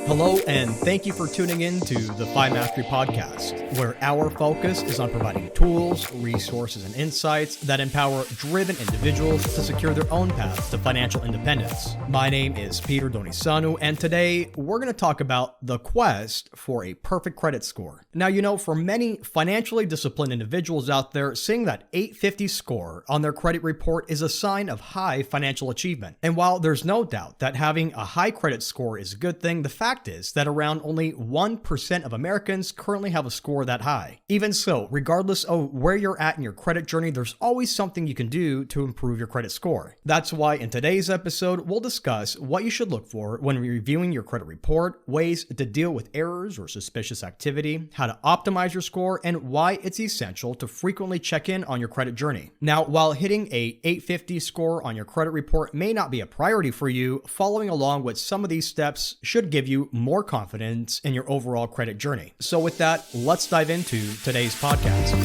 Hello, and thank you for tuning in to the Fi Mastery Podcast, where our focus is on providing tools, resources, and insights that empower driven individuals to secure their own path to financial independence. My name is Peter Donisanu, and today we're going to talk about the quest for a perfect credit score. Now, for many financially disciplined individuals out there, seeing that 850 score on their credit report is a sign of high financial achievement. And while there's no doubt that having a high credit score is a good thing, the fact is that around only 1% of Americans currently have a score that high. Even so, regardless of where you're at in your credit journey, there's always something you can do to improve your credit score. That's why in today's episode, we'll discuss what you should look for when reviewing your credit report, ways to deal with errors or suspicious activity, how to optimize your score, and why it's essential to frequently check in on your credit journey. Now, while hitting a 850 score on your credit report may not be a priority for you, following along with some of these steps should give you more confidence in your overall credit journey. So with that, let's dive into today's podcast.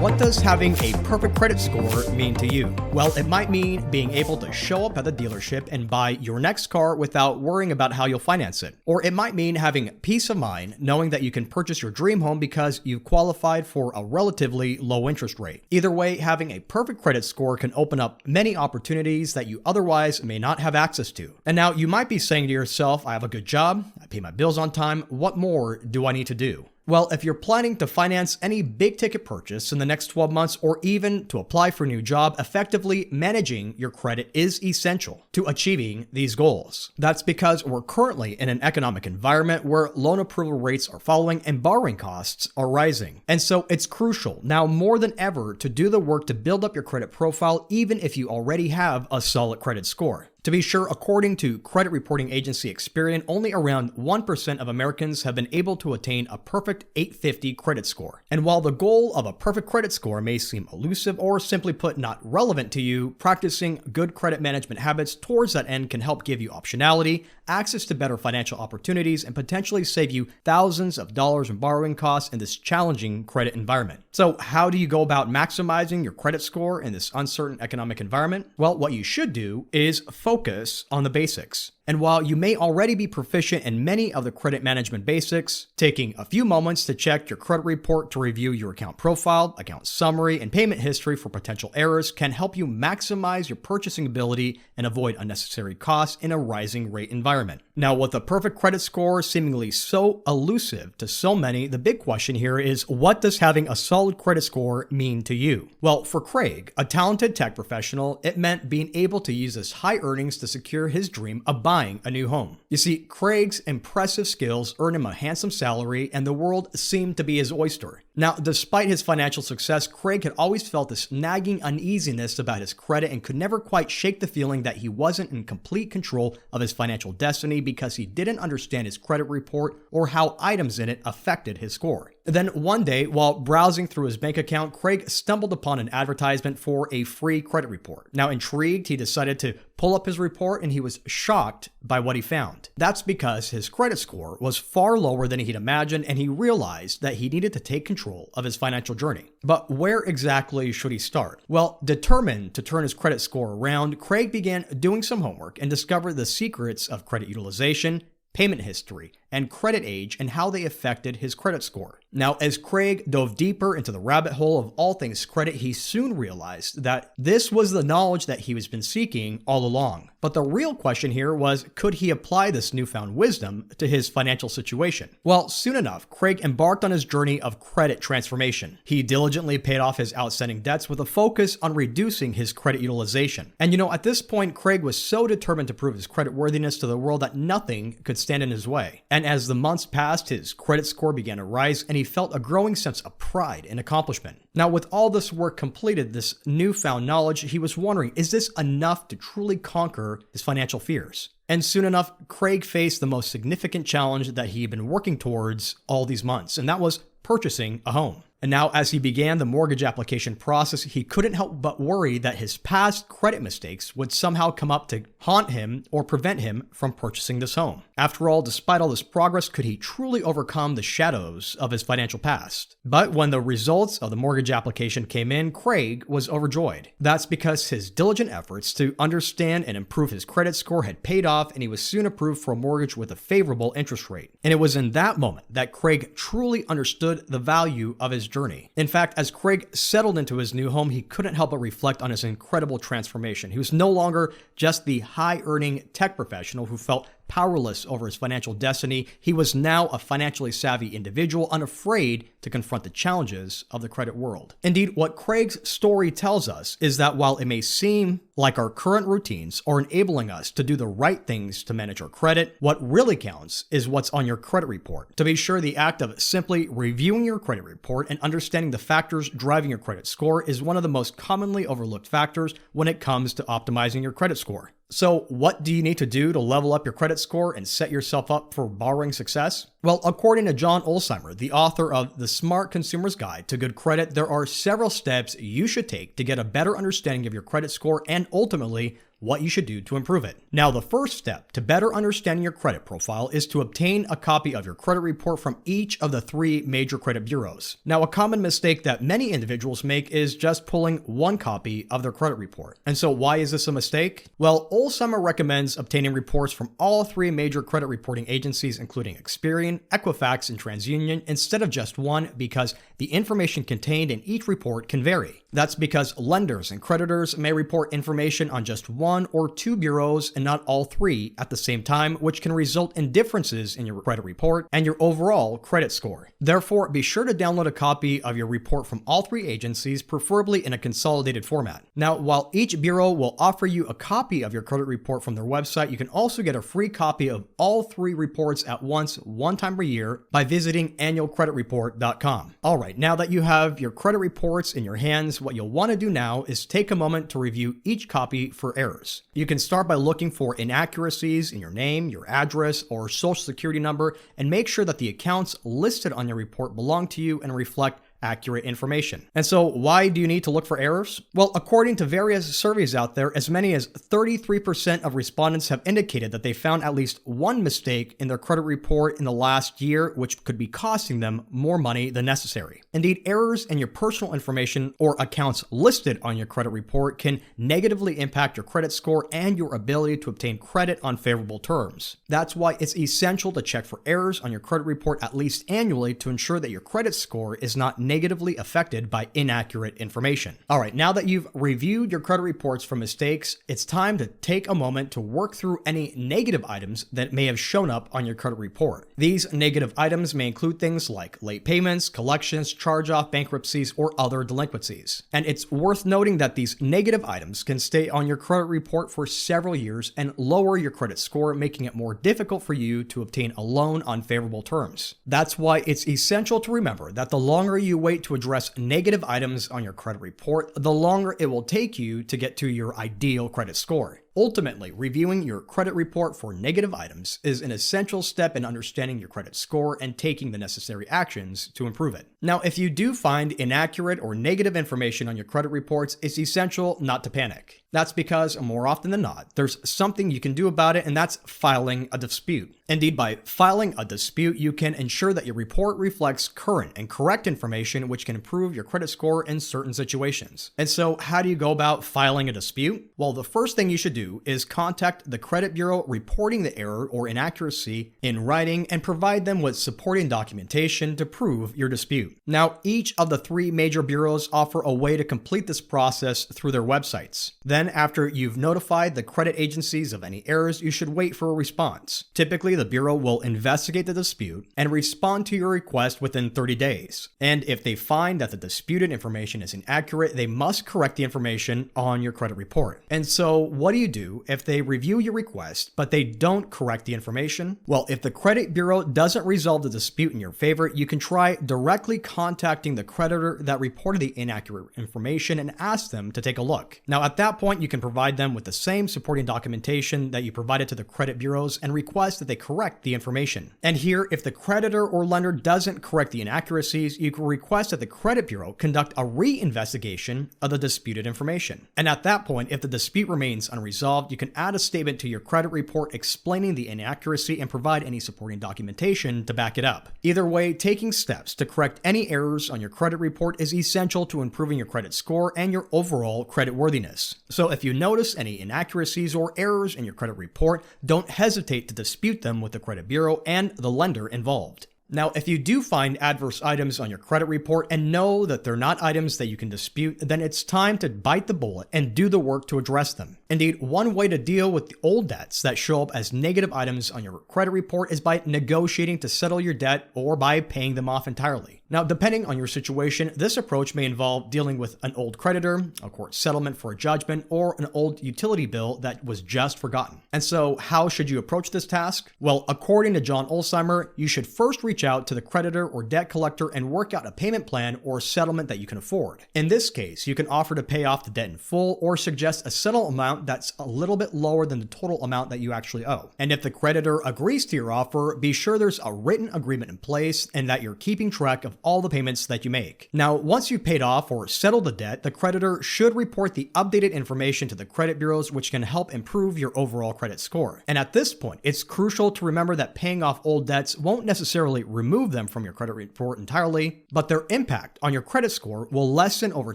What does having a perfect credit score mean to you? Well, it might mean being able to show up at the dealership and buy your next car without worrying about how you'll finance it. Or it might mean having peace of mind knowing that you can purchase your dream home because you've qualified for a relatively low interest rate. Either way, having a perfect credit score can open up many opportunities that you otherwise may not have access to. And now you might be saying to yourself, I have a good job, I pay my bills on time, what more do I need to do? Well, if you're planning to finance any big ticket purchase in the next 12 months or even to apply for a new job, effectively managing your credit is essential to achieving these goals. That's because we're currently in an economic environment where loan approval rates are falling and borrowing costs are rising. And so it's crucial now more than ever to do the work to build up your credit profile even if you already have a solid credit score. To be sure, according to credit reporting agency Experian, only around 1% of Americans have been able to attain a perfect 850 credit score. And while the goal of a perfect credit score may seem elusive or simply put not relevant to you, practicing good credit management habits towards that end can help give you optionality, access to better financial opportunities, and potentially save you thousands of dollars in borrowing costs in this challenging credit environment. So how do you go about maximizing your credit score in this uncertain economic environment? Well, what you should do is focus on the basics. And while you may already be proficient in many of the credit management basics, taking a few moments to check your credit report to review your account profile, account summary, and payment history for potential errors can help you maximize your purchasing ability and avoid unnecessary costs in a rising rate environment. Now, with a perfect credit score seemingly so elusive to so many, the big question here is, what does having a solid credit score mean to you? Well, for Craig, a talented tech professional, it meant being able to use his high earnings to secure his dream of buying a new home. You see, Craig's impressive skills earned him a handsome salary, and the world seemed to be his oyster. Now, despite his financial success, Craig had always felt this nagging uneasiness about his credit and could never quite shake the feeling that he wasn't in complete control of his financial destiny because he didn't understand his credit report or how items in it affected his score. Then one day, while browsing through his bank account, Craig stumbled upon an advertisement for a free credit report. Now, intrigued, he decided to pull up his report, and he was shocked by what he found. That's because his credit score was far lower than he'd imagined, and he realized that he needed to take control of his financial journey. But where exactly should he start? Well, determined to turn his credit score around, Craig began doing some homework and discovered the secrets of credit utilization, payment history, and credit age and how they affected his credit score. Now, as Craig dove deeper into the rabbit hole of all things credit, he soon realized that this was the knowledge that he was been seeking all along. But the real question here was, could he apply this newfound wisdom to his financial situation? Well, soon enough, Craig embarked on his journey of credit transformation. He diligently paid off his outstanding debts with a focus on reducing his credit utilization. And at this point, Craig was so determined to prove his credit worthiness to the world that nothing could stand in his way. And as the months passed, his credit score began to rise, and he felt a growing sense of pride and accomplishment. Now, with all this work completed, this newfound knowledge, he was wondering, is this enough to truly conquer his financial fears? And soon enough, Craig faced the most significant challenge that he had been working towards all these months, and that was purchasing a home. And now, as he began the mortgage application process, he couldn't help but worry that his past credit mistakes would somehow come up to haunt him or prevent him from purchasing this home. After all, despite all this progress, could he truly overcome the shadows of his financial past? But when the results of the mortgage application came in, Craig was overjoyed. That's because his diligent efforts to understand and improve his credit score had paid off, and he was soon approved for a mortgage with a favorable interest rate. And it was in that moment that Craig truly understood the value of his journey. In fact, as Craig settled into his new home, he couldn't help but reflect on his incredible transformation. He was no longer just the high-earning tech professional who felt powerless over his financial destiny. He was now a financially savvy individual, unafraid to confront the challenges of the credit world. Indeed, what Craig's story tells us is that while it may seem like our current routines are enabling us to do the right things to manage our credit, what really counts is what's on your credit report. To be sure, the act of simply reviewing your credit report and understanding the factors driving your credit score is one of the most commonly overlooked factors when it comes to optimizing your credit score. So what do you need to do to level up your credit score and set yourself up for borrowing success? Well, according to John Olsheimer, the author of The Smart Consumer's Guide to Good Credit, there are several steps you should take to get a better understanding of your credit score and ultimately what you should do to improve it. Now, the first step to better understanding your credit profile is to obtain a copy of your credit report from each of the 3 major credit bureaus. Now, a common mistake that many individuals make is just pulling one copy of their credit report. And so why is this a mistake? Well, Olsheimer recommends obtaining reports from all 3 major credit reporting agencies, including Experian, Equifax, and TransUnion, instead of just one, because the information contained in each report can vary. That's because lenders and creditors may report information on just 1 or 2 bureaus and not all 3 at the same time, which can result in differences in your credit report and your overall credit score. Therefore, be sure to download a copy of your report from all 3 agencies, preferably in a consolidated format. Now, while each bureau will offer you a copy of your credit report from their website, you can also get a free copy of all 3 reports at once, one time per year, by visiting annualcreditreport.com. All right, now that you have your credit reports in your hands, what you'll want to do now is take a moment to review each copy for errors. You can start by looking for inaccuracies in your name, your address, or social security number, and make sure that the accounts listed on your report belong to you and reflect accurate information. And so why do you need to look for errors? Well, according to various surveys out there, as many as 33% of respondents have indicated that they found at least one mistake in their credit report in the last year, which could be costing them more money than necessary. Indeed, errors in your personal information or accounts listed on your credit report can negatively impact your credit score and your ability to obtain credit on favorable terms. That's why it's essential to check for errors on your credit report at least annually to ensure that your credit score is not negatively affected by inaccurate information. All right, now that you've reviewed your credit reports for mistakes, it's time to take a moment to work through any negative items that may have shown up on your credit report. These negative items may include things like late payments, collections, charge-off, bankruptcies, or other delinquencies. And it's worth noting that these negative items can stay on your credit report for several years and lower your credit score, making it more difficult for you to obtain a loan on favorable terms. That's why it's essential to remember that the longer you wait to address negative items on your credit report, the longer it will take you to get to your ideal credit score. Ultimately, reviewing your credit report for negative items is an essential step in understanding your credit score and taking the necessary actions to improve it. Now, if you do find inaccurate or negative information on your credit reports, it's essential not to panic. That's because, more often than not, there's something you can do about it, and that's filing a dispute. Indeed, by filing a dispute, you can ensure that your report reflects current and correct information, which can improve your credit score in certain situations. And so, how do you go about filing a dispute? Well, the first thing you should do is contact the credit bureau reporting the error or inaccuracy in writing and provide them with supporting documentation to prove your dispute. Now, each of the 3 major bureaus offer a way to complete this process through their websites. Then, after you've notified the credit agencies of any errors, you should wait for a response. Typically, the bureau will investigate the dispute and respond to your request within 30 days. And if they find that the disputed information is inaccurate, they must correct the information on your credit report. And so, what do you do if they review your request, but they don't correct the information? Well, if the credit bureau doesn't resolve the dispute in your favor, you can try directly contacting the creditor that reported the inaccurate information and ask them to take a look. Now, at that point, you can provide them with the same supporting documentation that you provided to the credit bureaus and request that they correct the information. And here, if the creditor or lender doesn't correct the inaccuracies, you can request that the credit bureau conduct a re-investigation of the disputed information. And at that point, if the dispute remains unresolved, resolved, you can add a statement to your credit report explaining the inaccuracy and provide any supporting documentation to back it up. Either way, taking steps to correct any errors on your credit report is essential to improving your credit score and your overall credit worthiness. So if you notice any inaccuracies or errors in your credit report, don't hesitate to dispute them with the credit bureau and the lender involved. Now, if you do find adverse items on your credit report and know that they're not items that you can dispute, then it's time to bite the bullet and do the work to address them. Indeed, one way to deal with the old debts that show up as negative items on your credit report is by negotiating to settle your debt or by paying them off entirely. Now, depending on your situation, this approach may involve dealing with an old creditor, a court settlement for a judgment, or an old utility bill that was just forgotten. And so, how should you approach this task? Well, according to John Olsheimer, you should first reach out to the creditor or debt collector and work out a payment plan or settlement that you can afford. In this case, you can offer to pay off the debt in full or suggest a settle amount that's a little bit lower than the total amount that you actually owe. And if the creditor agrees to your offer, be sure there's a written agreement in place and that you're keeping track of all the payments that you make. Now, once you've paid off or settled the debt, the creditor should report the updated information to the credit bureaus, which can help improve your overall credit score. And at this point, it's crucial to remember that paying off old debts won't necessarily remove them from your credit report entirely, but their impact on your credit score will lessen over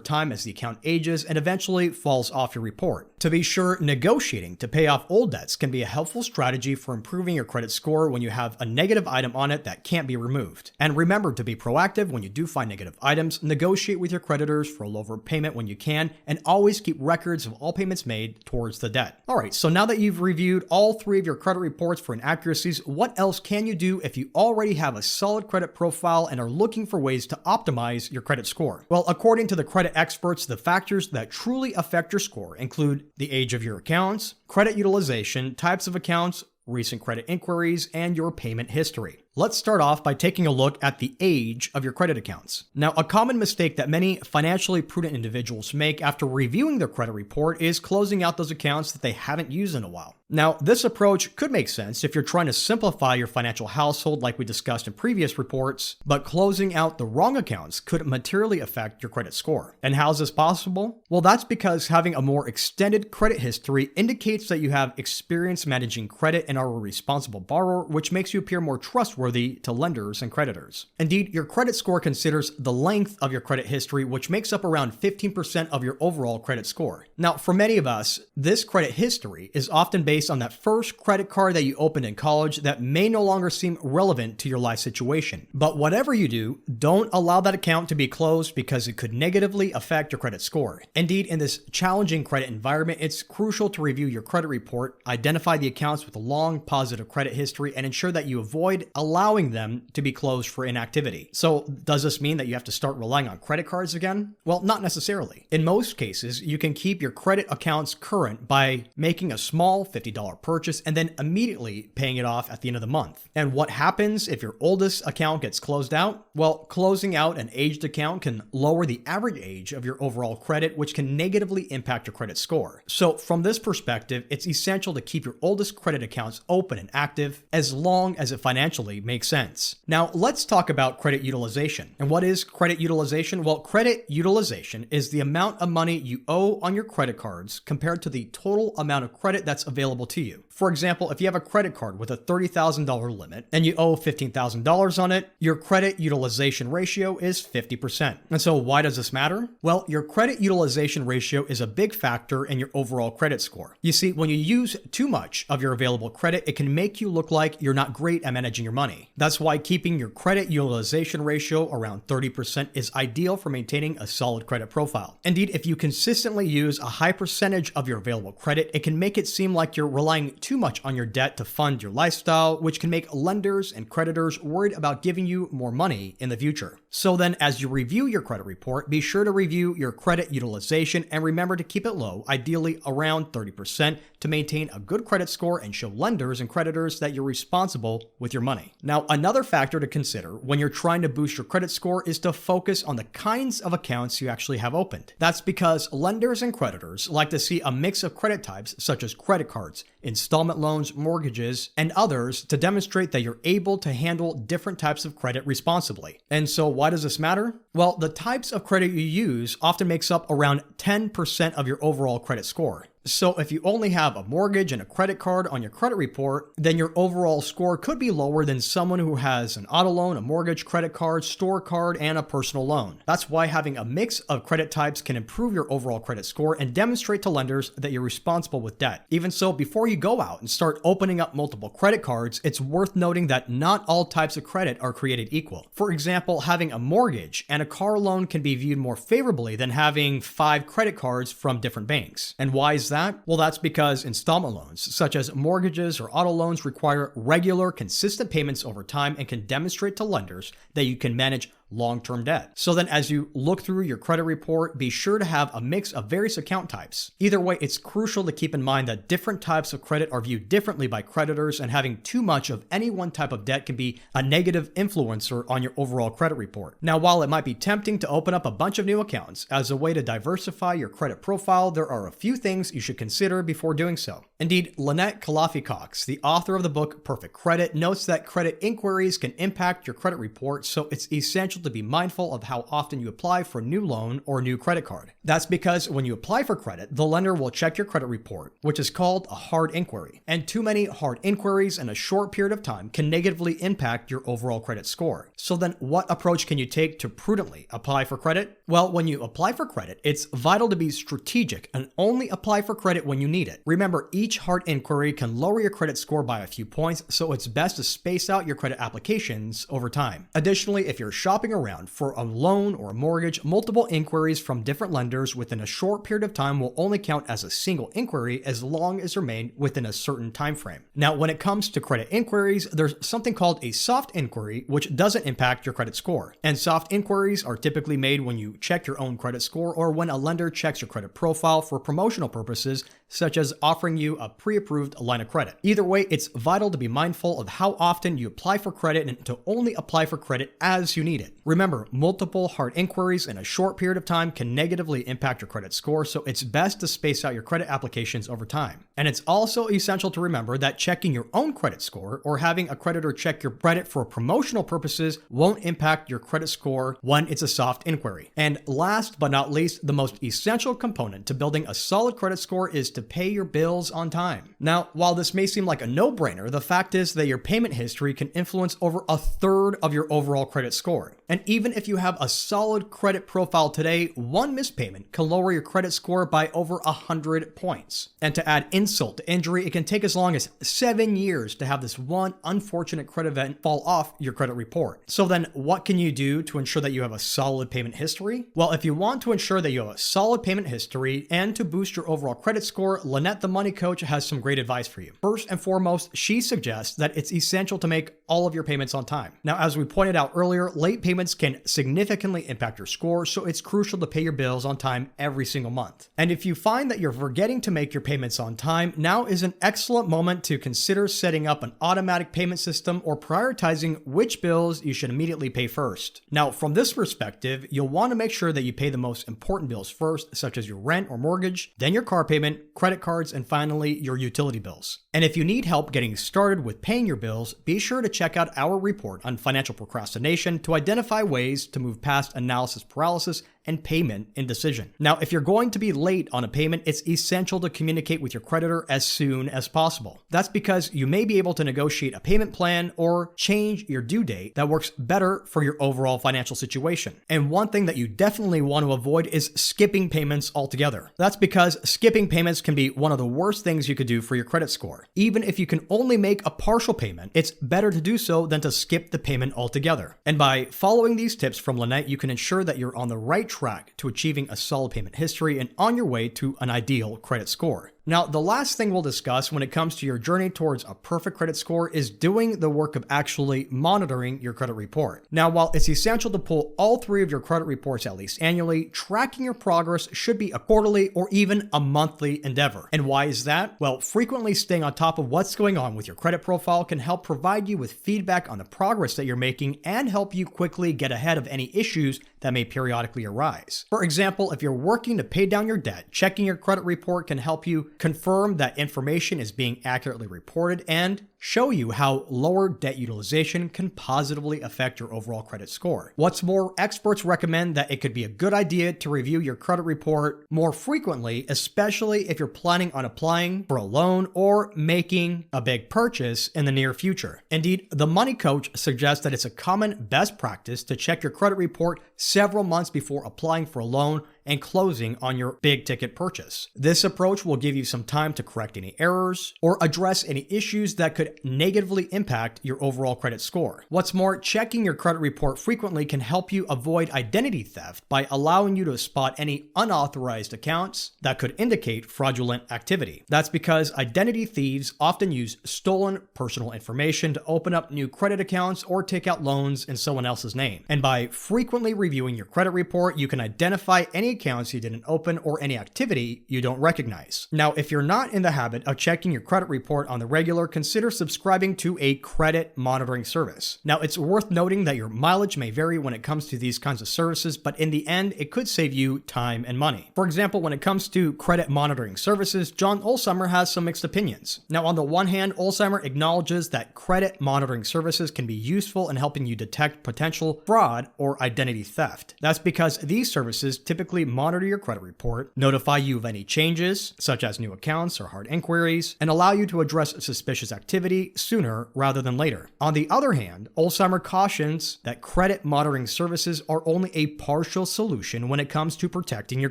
time as the account ages and eventually falls off your report. To be sure, negotiating to pay off old debts can be a helpful strategy for improving your credit score when you have a negative item on it that can't be removed. And remember to be proactive when you do find negative items, negotiate with your creditors for a lower payment when you can, and always keep records of all payments made towards the debt. Alright, so now that you've reviewed all three of your credit reports for inaccuracies, what else can you do if you already have a solid credit profile and are looking for ways to optimize your credit score? Well, according to the credit experts, the factors that truly affect your score include the age of your accounts, credit utilization, types of accounts, recent credit inquiries, and your payment history. Let's start off by taking a look at the age of your credit accounts. Now, a common mistake that many financially prudent individuals make after reviewing their credit report is closing out those accounts that they haven't used in a while. Now, this approach could make sense if you're trying to simplify your financial household like we discussed in previous reports, but closing out the wrong accounts could materially affect your credit score. And how is this possible? Well, that's because having a more extended credit history indicates that you have experience managing credit and are a responsible borrower, which makes you appear more trustworthy to lenders and creditors. Indeed, your credit score considers the length of your credit history, which makes up around 15% of your overall credit score. Now, for many of us, this credit history is often based on that first credit card that you opened in college that may no longer seem relevant to your life situation. But whatever you do, don't allow that account to be closed because it could negatively affect your credit score. Indeed, in this challenging credit environment, it's crucial to review your credit report, identify the accounts with a long positive credit history, and ensure that you avoid allowing them to be closed for inactivity. So does this mean that you have to start relying on credit cards again? Well, not necessarily. In most cases, you can keep your credit accounts current by making a small $50 purchase and then immediately paying it off at the end of the month. And what happens if your oldest account gets closed out? Well, closing out an aged account can lower the average age of your overall credit, which can negatively impact your credit score. So from this perspective, it's essential to keep your oldest credit accounts open and active as long as it financially makes sense. Now, let's talk about credit utilization. And what is credit utilization? Well, credit utilization is the amount of money you owe on your credit cards compared to the total amount of credit that's available to you. For example, if you have a credit card with a $30,000 limit and you owe $15,000 on it, your credit utilization ratio is 50%. And so why does this matter? Well, your credit utilization ratio is a big factor in your overall credit score. You see, when you use too much of your available credit, it can make you look like you're not great at managing your money. That's why keeping your credit utilization ratio around 30% is ideal for maintaining a solid credit profile. Indeed, if you consistently use a high percentage of your available credit, it can make it seem like you're relying too much on your debt to fund your lifestyle, which can make lenders and creditors worried about giving you more money in the future. So then, as you review your credit report, be sure to review your credit utilization and remember to keep it low, ideally around 30%, to maintain a good credit score and show lenders and creditors that you're responsible with your money. Now, another factor to consider when you're trying to boost your credit score is to focus on the kinds of accounts you actually have opened. That's because lenders and creditors like to see a mix of credit types such as credit cards, installment loans, mortgages, and others to demonstrate that you're able to handle different types of credit responsibly. And so why does this matter? Well, the types of credit you use often makes up around 10% of your overall credit score. So if you only have a mortgage and a credit card on your credit report, then your overall score could be lower than someone who has an auto loan, a mortgage, credit card, store card, and a personal loan. That's why having a mix of credit types can improve your overall credit score and demonstrate to lenders that you're responsible with debt. Even so, before you go out and start opening up multiple credit cards, it's worth noting that not all types of credit are created equal. For example, having a mortgage and a car loan can be viewed more favorably than having 5 credit cards from different banks. And why is that? Well, that's because installment loans, such as mortgages or auto loans, require regular, consistent payments over time and can demonstrate to lenders that you can manage long-term debt. So then as you look through your credit report, be sure to have a mix of various account types. Either way, it's crucial to keep in mind that different types of credit are viewed differently by creditors, and having too much of any one type of debt can be a negative influencer on your overall credit report. Now, while it might be tempting to open up a bunch of new accounts as a way to diversify your credit profile, there are a few things you should consider before doing so. Indeed, Lynette Calafi-Cox, the author of the book Perfect Credit, notes that credit inquiries can impact your credit report, so it's essential to be mindful of how often you apply for a new loan or new credit card. That's because when you apply for credit, the lender will check your credit report, which is called a hard inquiry. And too many hard inquiries in a short period of time can negatively impact your overall credit score. So then what approach can you take to prudently apply for credit? Well, when you apply for credit, it's vital to be strategic and only apply for credit when you need it. Remember, each hard inquiry can lower your credit score by a few points, so it's best to space out your credit applications over time. Additionally, if you're shopping around for a loan or a mortgage, multiple inquiries from different lenders within a short period of time will only count as a single inquiry as long as they're made within a certain time frame. Now, when it comes to credit inquiries, there's something called a soft inquiry, which doesn't impact your credit score. And soft inquiries are typically made when you check your own credit score or when a lender checks your credit profile for promotional purposes, such as offering you a pre-approved line of credit. Either way, it's vital to be mindful of how often you apply for credit and to only apply for credit as you need it. Remember, multiple hard inquiries in a short period of time can negatively impact your credit score, so it's best to space out your credit applications over time. And it's also essential to remember that checking your own credit score or having a creditor check your credit for promotional purposes won't impact your credit score when it's a soft inquiry. And last but not least, the most essential component to building a solid credit score is to pay your bills on time. Now, while this may seem like a no-brainer, the fact is that your payment history can influence over a third of your overall credit score. And even if you have a solid credit profile today, one missed payment can lower your credit score by over 100 points. And to add insult to injury, it can take as long as 7 years to have this one unfortunate credit event fall off your credit report. So then what can you do to ensure that you have a solid payment history? Well, if you want to ensure that you have a solid payment history and to boost your overall credit score, Lynette the Money Coach has some great advice for you. First and foremost, she suggests that it's essential to make all of your payments on time. Now, as we pointed out earlier, late payments can significantly impact your score, so it's crucial to pay your bills on time every single month. And if you find that you're forgetting to make your payments on time, now is an excellent moment to consider setting up an automatic payment system or prioritizing which bills you should immediately pay first. Now, from this perspective, you'll want to make sure that you pay the most important bills first, such as your rent or mortgage, then your car payment, credit cards, and finally your utility bills. And if you need help getting started with paying your bills, be sure to check out our report on financial procrastination to identify ways to move past analysis paralysis and payment indecision. Now, if you're going to be late on a payment, it's essential to communicate with your creditor as soon as possible. That's because you may be able to negotiate a payment plan or change your due date that works better for your overall financial situation. And one thing that you definitely want to avoid is skipping payments altogether. That's because skipping payments can be one of the worst things you could do for your credit score. Even if you can only make a partial payment, it's better to do so than to skip the payment altogether. And by following these tips from Lynette, you can ensure that you're on the right track to achieving a solid payment history and on your way to an ideal credit score. Now, the last thing we'll discuss when it comes to your journey towards a perfect credit score is doing the work of actually monitoring your credit report. Now, while it's essential to pull all 3 of your credit reports at least annually, tracking your progress should be a quarterly or even a monthly endeavor. And why is that? Well, frequently staying on top of what's going on with your credit profile can help provide you with feedback on the progress that you're making and help you quickly get ahead of any issues that may periodically arise. For example, if you're working to pay down your debt, checking your credit report can help you confirm that information is being accurately reported and show you how lower debt utilization can positively affect your overall credit score. What's more, experts recommend that it could be a good idea to review your credit report more frequently, especially if you're planning on applying for a loan or making a big purchase in the near future. Indeed, the Money Coach suggests that it's a common best practice to check your credit report several months before applying for a loan and closing on your big ticket purchase. This approach will give you some time to correct any errors or address any issues that could negatively impact your overall credit score. What's more, checking your credit report frequently can help you avoid identity theft by allowing you to spot any unauthorized accounts that could indicate fraudulent activity. That's because identity thieves often use stolen personal information to open up new credit accounts or take out loans in someone else's name. And by frequently reviewing your credit report, you can identify any accounts you didn't open or any activity you don't recognize. Now, if you're not in the habit of checking your credit report on the regular, consider subscribing to a credit monitoring service. Now, it's worth noting that your mileage may vary when it comes to these kinds of services, but in the end, it could save you time and money. For example, when it comes to credit monitoring services, John Olsheimer has some mixed opinions. Now, on the one hand, Olsheimer acknowledges that credit monitoring services can be useful in helping you detect potential fraud or identity theft. That's because these services typically monitor your credit report, notify you of any changes, such as new accounts or hard inquiries, and allow you to address suspicious activity sooner rather than later. On the other hand, Olsheimer cautions that credit monitoring services are only a partial solution when it comes to protecting your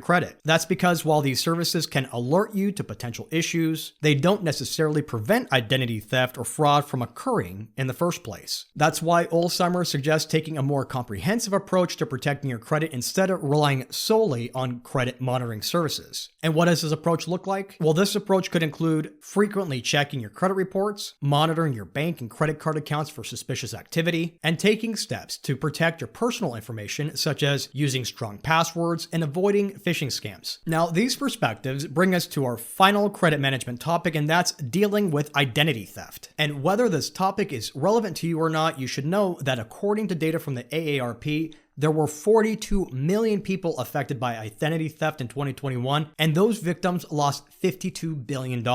credit. That's because while these services can alert you to potential issues, they don't necessarily prevent identity theft or fraud from occurring in the first place. That's why Olsheimer suggests taking a more comprehensive approach to protecting your credit instead of relying solely on credit monitoring services. And what does this approach look like? Well, this approach could include frequently checking your credit reports, monitoring your bank and credit card accounts for suspicious activity, and taking steps to protect your personal information, such as using strong passwords and avoiding phishing scams. Now, these perspectives bring us to our final credit management topic, and that's dealing with identity theft. And whether this topic is relevant to you or not, you should know that according to data from the AARP, there were 42 million people affected by identity theft in 2021, and those victims lost $52 billion.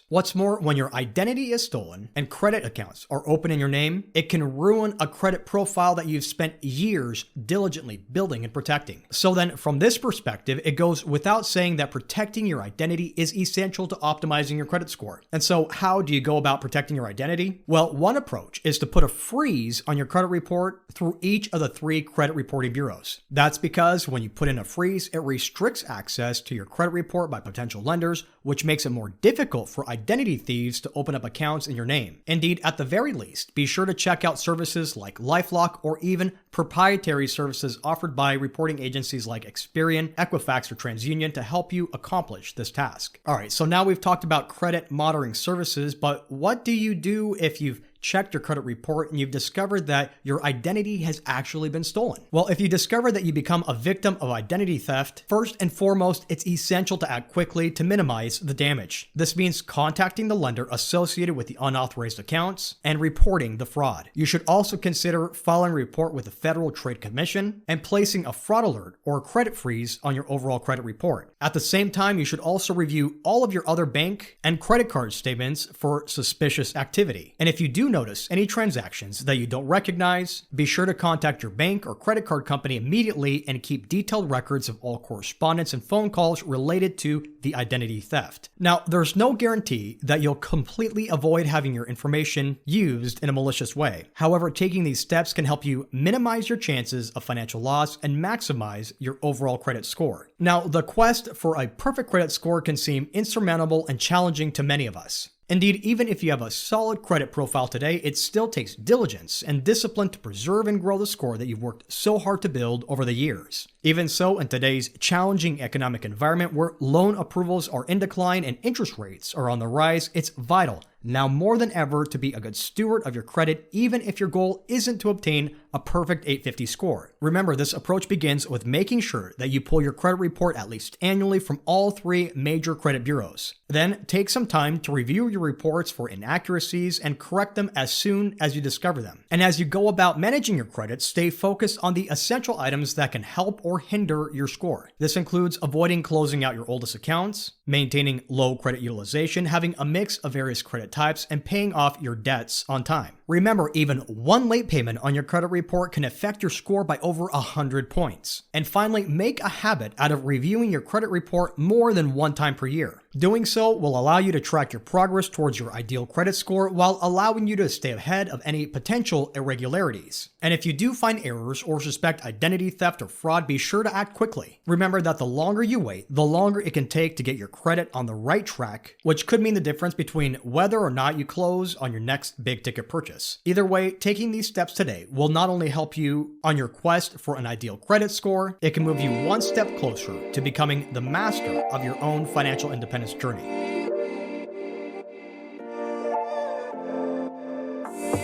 What's more, when your identity is stolen and credit accounts are open in your name, it can ruin a credit profile that you've spent years diligently building and protecting. So then, from this perspective, it goes without saying that protecting your identity is essential to optimizing your credit score. And so, how do you go about protecting your identity? Well, one approach is to put a freeze on your credit report through each of the 3 credit reporting bureaus. That's because when you put in a freeze, it restricts access to your credit report by potential lenders, which makes it more difficult for identity thieves to open up accounts in your name. Indeed, at the very least, be sure to check out services like LifeLock or even proprietary services offered by reporting agencies like Experian, Equifax, or TransUnion to help you accomplish this task. All right, so now we've talked about credit monitoring services, but what do you do if you've checked your credit report and you've discovered that your identity has actually been stolen? Well, if you discover that you become a victim of identity theft, first and foremost, it's essential to act quickly to minimize the damage. This means contacting the lender associated with the unauthorized accounts and reporting the fraud. You should also consider filing a report with the Federal Trade Commission and placing a fraud alert or credit freeze on your overall credit report. At the same time, you should also review all of your other bank and credit card statements for suspicious activity. And if you do notice any transactions that you don't recognize, be sure to contact your bank or credit card company immediately and keep detailed records of all correspondence and phone calls related to the identity theft. Now, there's no guarantee that you'll completely avoid having your information used in a malicious way. However, taking these steps can help you minimize your chances of financial loss and maximize your overall credit score. Now, the quest for a perfect credit score can seem insurmountable and challenging to many of us. Indeed, even if you have a solid credit profile today, it still takes diligence and discipline to preserve and grow the score that you've worked so hard to build over the years. Even so, in today's challenging economic environment where loan approvals are in decline and interest rates are on the rise, it's vital now more than ever to be a good steward of your credit, even if your goal isn't to obtain a perfect 850 score. Remember, this approach begins with making sure that you pull your credit report at least annually from all 3 major credit bureaus. Then take some time to review your reports for inaccuracies and correct them as soon as you discover them. And as you go about managing your credit, stay focused on the essential items that can help or hinder your score. This includes avoiding closing out your oldest accounts, maintaining low credit utilization, having a mix of various credit types, and paying off your debts on time. Remember, even one late payment on your credit report can affect your score by over 100 points. And finally, make a habit out of reviewing your credit report more than 1 time per year. Doing so will allow you to track your progress towards your ideal credit score while allowing you to stay ahead of any potential irregularities. And if you do find errors or suspect identity theft or fraud, be sure to act quickly. Remember that the longer you wait, the longer it can take to get your credit on the right track, which could mean the difference between whether or not you close on your next big ticket purchase. Either way, taking these steps today will not only help you on your quest for an ideal credit score, it can move you one step closer to becoming the master of your own financial independence journey.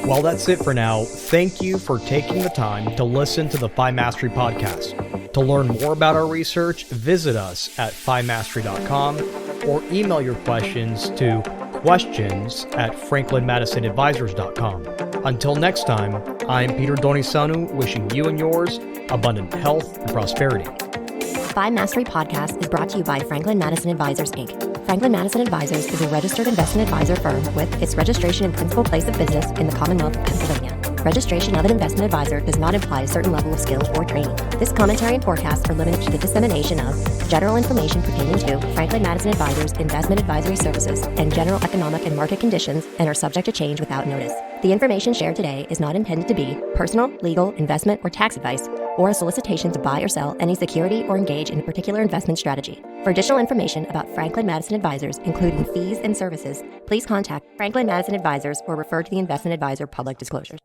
Well, that's it for now. Thank you for taking the time to listen to the FI Mastery podcast. To learn more about our research, visit us at FIMastery.com or email your questions to questions@franklinmadisonadvisors.com. Until next time, I'm Peter Donisanu, wishing you and yours abundant health and prosperity. FI Mastery Podcast is brought to you by Franklin Madison Advisors, Inc. Franklin Madison Advisors is a registered investment advisor firm with its registration and principal place of business in the Commonwealth of Pennsylvania. Registration of an investment advisor does not imply a certain level of skill or training. This commentary and forecasts are limited to the dissemination of general information pertaining to Franklin Madison Advisors investment advisory services and general economic and market conditions and are subject to change without notice. The information shared today is not intended to be personal, legal, investment, or tax advice, or a solicitation to buy or sell any security or engage in a particular investment strategy. For additional information about Franklin Madison Advisors, including fees and services, please contact Franklin Madison Advisors or refer to the Investment Advisor public disclosures.